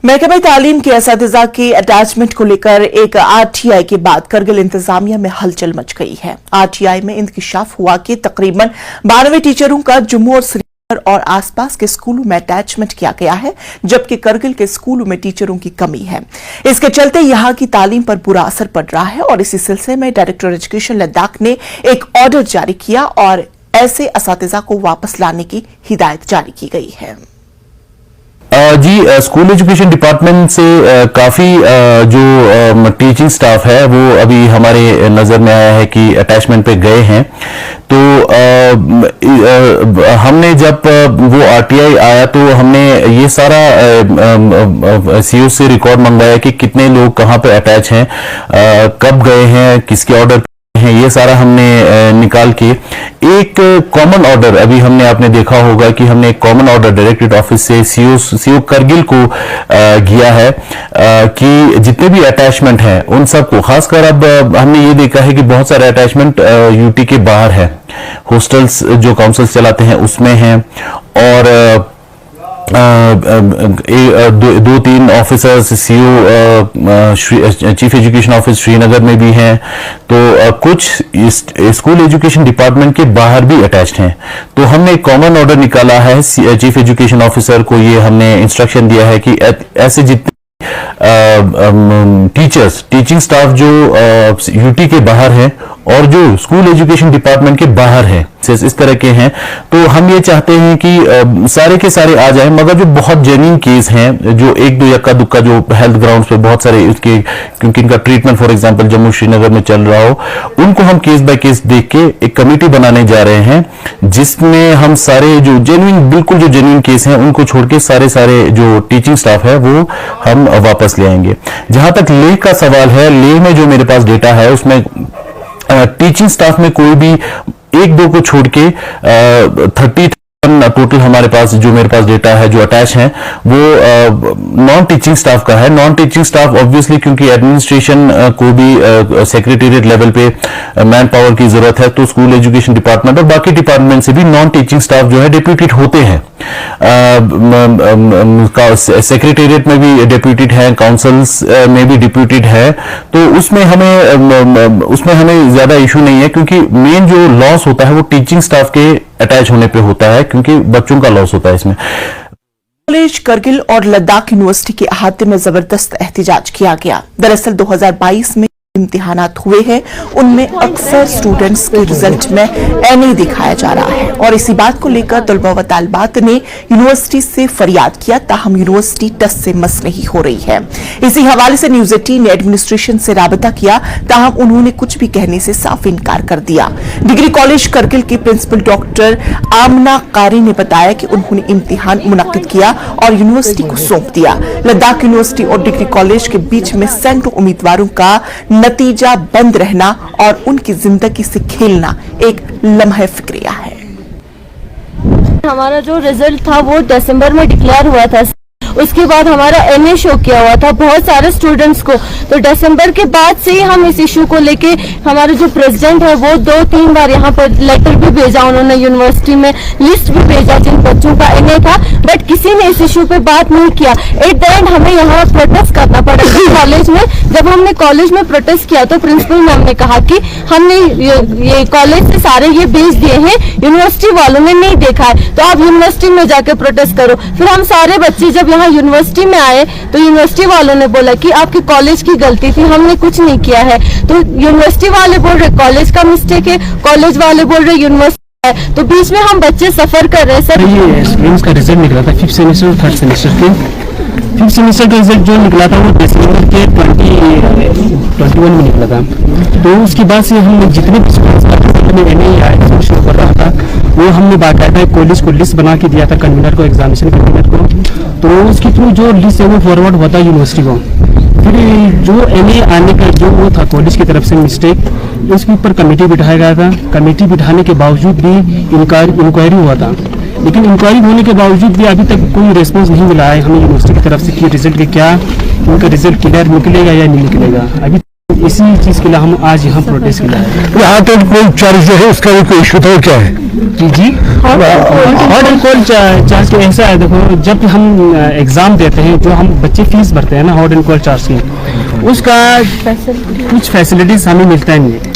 महकमे तालीम के असातिज़ा की अटैचमेंट को लेकर एक आरटीआई के बाद करगिल इंतजामिया में हलचल मच गई है। आरटीआई में इंकशाफ हुआ कि तकरीबन 92 टीचरों का जम्मू और श्रीनगर और आसपास के स्कूलों में अटैचमेंट किया गया है, जबकि करगिल के स्कूलों में टीचरों की कमी है। इसके चलते यहां की तालीम पर बुरा असर पड़ रहा है और इसी सिलसिले में डायरेक्टर एजुकेशन लद्दाख ने एक ऑर्डर जारी किया और ऐसे असातिज़ा को वापस लाने की हिदायत जारी की गई है। जी, स्कूल एजुकेशन डिपार्टमेंट से काफ़ी जो टीचिंग स्टाफ है वो अभी हमारे नज़र में आया है कि अटैचमेंट पे गए हैं। तो हमने जब वो आरटीआई आया तो हमने ये सारा सीओ से रिकॉर्ड मंगवाया कि कितने लोग कहाँ पे अटैच हैं, कब गए हैं, किसके ऑर्डर हैं, ये सारा हमने निकाल के एक कॉमन ऑर्डर, अभी हमने आपने देखा होगा कि हमने एक कॉमन ऑर्डर डायरेक्टरेट ऑफिस से सीओ करगिल को किया है कि जितने भी अटैचमेंट हैं उन सबको, खासकर अब हमने ये देखा है कि बहुत सारे अटैचमेंट यूटी के बाहर है, हॉस्टल्स जो काउंसिल चलाते हैं उसमें हैं और दो तीन officers CO chief education office Srinagar में भी हैं। तो कुछ स्कूल एजुकेशन डिपार्टमेंट के बाहर भी अटैच्ड हैं। तो हमने एक कॉमन ऑर्डर निकाला है, चीफ एजुकेशन ऑफिसर को ये हमने इंस्ट्रक्शन दिया है कि ऐसे जितने टीचिंग स्टाफ जो यूटी के बाहर है और जो स्कूल एजुकेशन डिपार्टमेंट के बाहर है, इस तरह के हैं, तो हम ये चाहते हैं कि सारे के सारे आ जाएं, मगर जो बहुत जेन्युइन केस हैं, जो एक दो यक्का दुक्का जो हेल्थ ग्राउंड्स पे बहुत सारे उसके, क्योंकि इनका treatment for example Jammu Srinagar में चल रहा हो, उनको हम केस बाय केस देख के एक कमेटी बनाने जा रहे हैं जिसमें हम सारे जो जेन्युइन, बिल्कुल जो जेन्युइन केस हैं उनको छोड़ के सारे जो टीचिंग स्टाफ है वो हम वापस ले आएंगे। जहां तक लेह का सवाल है, लेह में जो मेरे पास डेटा है उसमें टीचिंग स्टाफ में कोई भी एक दो को छोड़ के 30 टोटल हमारे पास, जो मेरे पास डेटा है जो अटैच है वो नॉन टीचिंग स्टाफ का है। नॉन टीचिंग स्टाफ ऑब्वियसली क्योंकि एडमिनिस्ट्रेशन को भी सेक्रेटेरिएट लेवल पे मैन पावर की जरूरत है, तो स्कूल एजुकेशन डिपार्टमेंट और बाकी डिपार्टमेंट से भी नॉन टीचिंग स्टाफ जो है डिप्यूटेड होते हैं। सेक्रेटेरिएट में भी डिप्यूटेड है, काउंसिल्स में भी डिप्यूटेड है, तो उसमें हमें ज्यादा इशू नहीं है, क्योंकि मेन जो लॉस होता है वो टीचिंग स्टाफ के अटैच होने पे होता है, क्योंकि बच्चों का लॉस होता है इसमें। कॉलेज करगिल और लद्दाख यूनिवर्सिटी के अहाते में जबरदस्त एहतिजाज किया गया। दरअसल 2022 में इम्तिहानात हुए हैं, उनमें अक्सर स्टूडेंट्स के रिजल्ट में एनए दिखाया जा रहा है और इसी बात को लेकर तलबा व तालिबात ने यूनिवर्सिटी से फरियाद किया, ताहम यूनिवर्सिटी टस से मस नहीं हो रही है। इसी हवाले से न्यूज़ 18 ने एडमिनिस्ट्रेशन से राबता किया, ताहम उन्होंने कुछ भी कहने से साफ इनकार कर दिया। डिग्री कॉलेज करगिल के प्रिंसिपल डॉक्टर आमना कारी ने बताया कि उन्होंने इम्तिहान मुनक्किद किया और यूनिवर्सिटी को सौंप दिया। लद्दाख यूनिवर्सिटी और डिग्री कॉलेज के बीच में सैकड़ों उम्मीदवारों का नतीजा बंद रहना और उनकी जिंदगी से खेलना एक लम्हे फिक्रिया है। हमारा जो रिजल्ट था वो दिसंबर में डिक्लेयर हुआ था, उसके बाद हमारा एनए शो किया हुआ था बहुत सारे स्टूडेंट्स को। तो दिसंबर के बाद से ही हम इस इशू को लेके, हमारे जो प्रेसिडेंट है वो 2-3 बार यहाँ पर लेटर भी भेजा, उन्होंने यूनिवर्सिटी में लिस्ट भी भेजा जिन बच्चों का एनए था, बट किसी ने इस इशू पे बात नहीं किया। एट द एंड हमें यहाँ प्रोटेस्ट करना पड़ा कॉलेज में। जब हमने कॉलेज में प्रोटेस्ट किया तो प्रिंसिपल मैम ने कहा कि हमने ये कॉलेज से सारे ये भेज दिए हैं, यूनिवर्सिटी वालों ने नहीं देखा है, तो आप यूनिवर्सिटी में जाके प्रोटेस्ट करो। फिर हम सारे बच्चे जब यहाँ यूनिवर्सिटी में आए तो यूनिवर्सिटी वालों ने बोला कि आपकी कॉलेज की गलती थी, हमने कुछ नहीं किया है। तो यूनिवर्सिटी वाले बोल रहे कॉलेज का मिस्टेक है, कॉलेज वाले बोल रहे यूनिवर्सिटी है, तो बीच में हम बच्चे सफर कर रहे हैं। सर, ये स्टूडेंट्स का रिजल्ट निकला था 5th सेमेस्टर और 3rd सेमेस्टर के। 5th सेमेस्टर का रिजल्ट जो निकला था वो दिसंबर के 21 में निकला था। तो उसके बाद से हम जितने भी स्टूडेंट्स का कर रहा था वो हमने बाकायदा कॉलेज को लिस्ट बना के दिया था, कन्वीनर को, एग्जामिनेशन कन्वीनर को। तो उसके थ्रू जो लिस्ट है वो फॉरवर्ड हुआ था यूनिवर्सिटी को। फिर जो एनए आने का जो वो था कॉलेज की तरफ से मिस्टेक, उसके ऊपर कमेटी बिठाया गया था। कमेटी बिठाने के बावजूद भी इंक्वायरी हुआ था, लेकिन इंक्वायरी होने के बावजूद भी अभी तक कोई रिस्पॉन्स नहीं मिला है हमें यूनिवर्सिटी की तरफ से कि रिजल्ट के क्या, उनका रिजल्ट क्लियर निकलेगा या नहीं निकलेगा। अभी इसी चीज के लिए हम आज यहाँ प्रोटेस्ट के लिए आए। हॉट एंड कोल्ड चार्ज जो है उसका भी कोई इशू था, क्या है? जी हॉट एंड कोल्ड चार्ज के ऐसा है, देखो जब हम एग्जाम देते हैं, जो हम बच्चे फीस भरते हैं ना हॉट एंड कोल्ड चार्ज की, उसका कुछ फैसिलिटीज हमें मिलता ही नहीं।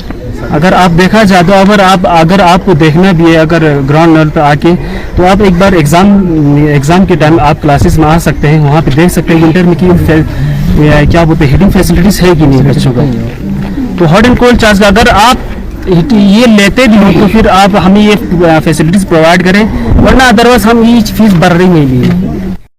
अगर आप देखा जाए तो अगर आपको देखना भी है, अगर ग्राउंड लेवल पर आके, तो आप एक बार एग्जाम के टाइम आप क्लासेस में आ सकते हैं, वहाँ पे देख सकते हैं विंटर में कि क्या बोलते हैं हीटिंग फैसिलिटीज है कि नहीं बच्चों को। तो हॉट एंड कोल्ड चार्ज का अगर आप ये लेते भी हो तो फिर आप हमें ये फैसिलिटीज प्रोवाइड करें, वरना अदरवाइज हम ये फीस भर रही नहीं है।